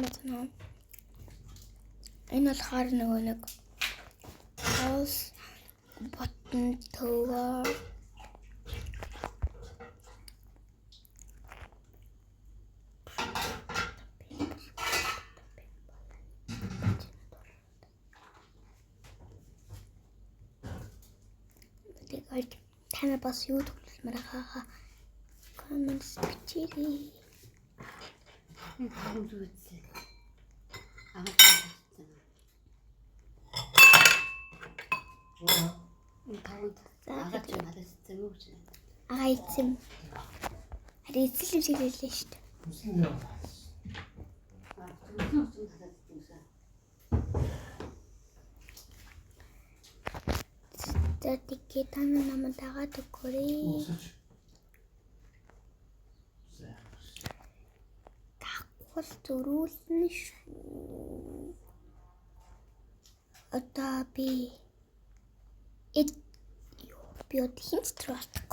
мэднэ. Энэ болохоор нөгөө нэг house button tower тэгээд тань бас юу төлөвлөмөр хаа comments бичээрэй. Таван зүйлээ. Айцэм. Харицэл юм шиг хэллээ шүү дээ. За тэгээд таны намайг дагаад өгөөрэй. Дагвал зөрүүлнэ шүү. Одоо би хинт тролтох.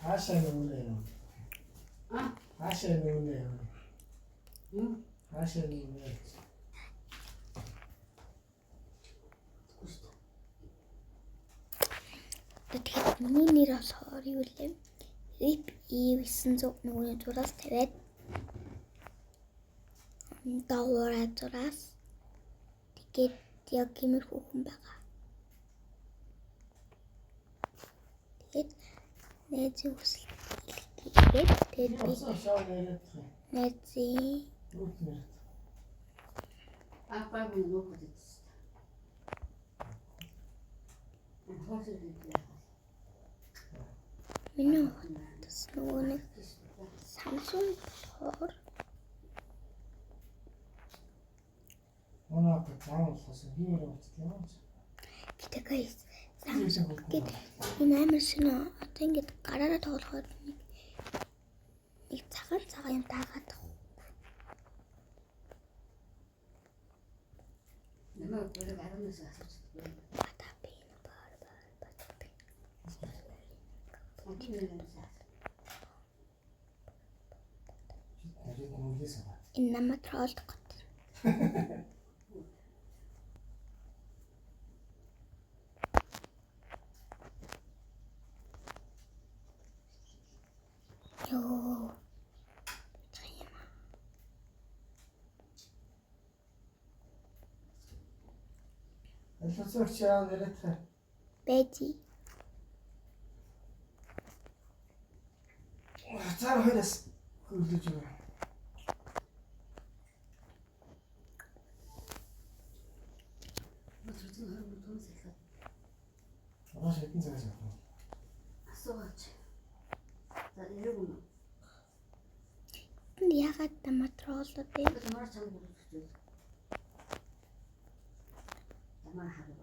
Хаашаа нүнэ юм. Хаашаа нүнэ юм. Хаашаа нүнэ. Тэгээд миний нэр болохоор юу вэ? Rip E900 нөгөөний зураас тавиад доороо зураас тэгээд яг иймэрхүү хүн байгаа. Тэгээд найзын хүсэл тэгээд би найзын миний tas нөгөө нэг Samsung болохоор Оноо таамагласан хиймээр утсан юм. гэдэг guys Samsung гэдэг энэ амар шинэ одоо ингэж гараараа тоглоход нэг цагаан юм таагаад Намайг бүрэг 10-аас асууж байна. Энэ намайг троллох гот. Йоо. Алфасууч яа нэрэтэ. Бэжи. Цаар хоёроос хөлдөж байна. Ааш хэдэн цагаас явах вэ? Асуугач. За ирэх юм. Энд ягаад намайг троллоод бэ? Ямар ч юм бүгд. Ямар хараа.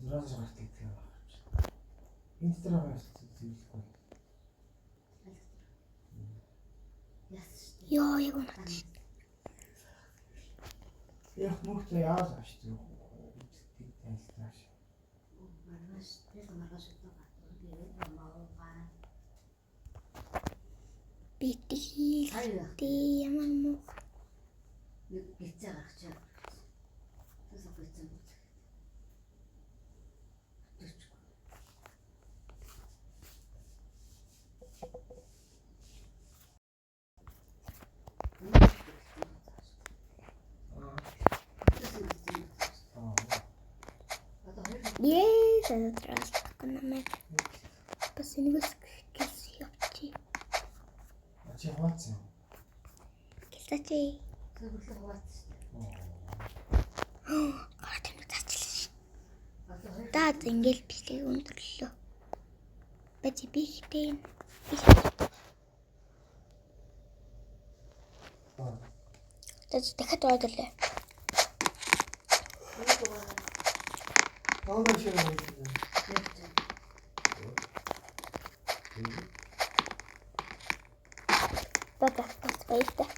Зураас гардаг тийм байна. Энд дээр байгаа зүйлгүй. Йоо яг унаад. Яг мөхтэй яаш шүү. Тайлтааш. Маргааш Бити ямар муу. нэг бицээ гаргачаа. Тэсээ бицээ. Yes, atrás con la meta. Pues si no es que sí, opti. Ачи хаваац юм. Кисачи. Зөвхөн хаваац. Гараад юм цаачлаа. Даад ингээл бэлэг өндөрлөө. Бати бихтэй. Тэд дахиад оролцлоо. Аагаа ширээ. Бата бас баяртай.